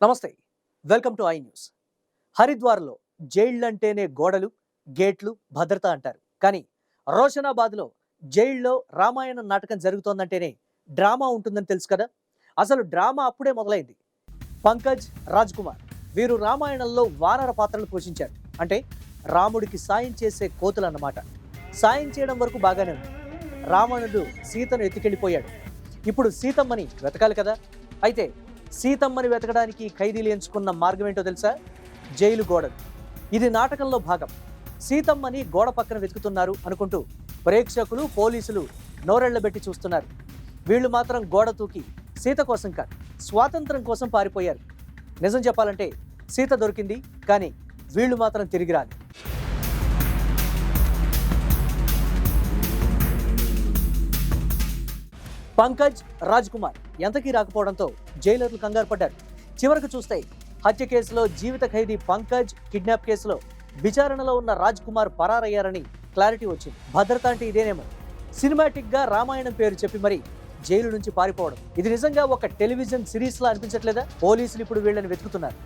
నమస్తే, welcome to I news. హరిద్వార్లో జైళ్లంటేనే గోడలు, గేట్లు, భద్రత అంటారు. కానీ రోషనాబాద్లో జైల్లో రామాయణం నాటకం జరుగుతోందంటేనే డ్రామా ఉంటుందని తెలుసు కదా. అసలు డ్రామా అప్పుడే మొదలైంది. పంకజ్, రాజ్ కుమార్ వీరు రామాయణంలో వానర పాత్రలు పోషించారు. అంటే రాముడికి సాయం చేసే కోతులు అన్నమాట. సాయం చేయడం వరకు బాగానే ఉంది. రావణుడు సీతను ఎత్తుకెళ్ళిపోయాడు. ఇప్పుడు సీతమ్మని వెతకాలి కదా. అయితే సీతమ్మని వెతకడానికి ఖైదీలు ఎంచుకున్న మార్గం ఏంటో తెలుసా? జైలు గోడలు. ఇది నాటకంలో భాగం. సీతమ్మని గోడ పక్కన వెతుకుతున్నారు అనుకుంటూ ప్రేక్షకులు, పోలీసులు నోరెళ్లబెట్టి చూస్తున్నారు. వీళ్ళు మాత్రం గోడ తూకి సీత కోసం కాదు, స్వాతంత్రం కోసం పారిపోయారు. నిజం చెప్పాలంటే సీత దొరికింది, కానీ వీళ్ళు మాత్రం తిరిగి రాలి. పంకజ్, రాజ్ కుమార్ ఎంతకీ రాకపోవడంతో జైలర్లు కంగారు పడ్డారు. చివరకు చూస్తే హత్య కేసులో జీవిత ఖైదీ పంకజ్, కిడ్నాప్ కేసులో విచారణలో ఉన్న రాజ్ కుమార్ పరారయ్యారని క్లారిటీ వచ్చింది. భద్రత అంటే ఇదేనేమో. సినిమాటిక్ గా రామాయణం పేరు చెప్పి మరి జైలు నుంచి పారిపోవడం, ఇది నిజంగా ఒక టెలివిజన్ సిరీస్ లా అనిపించట్లేదా? పోలీసులు ఇప్పుడు వీళ్ళని వెతుకుతున్నారు.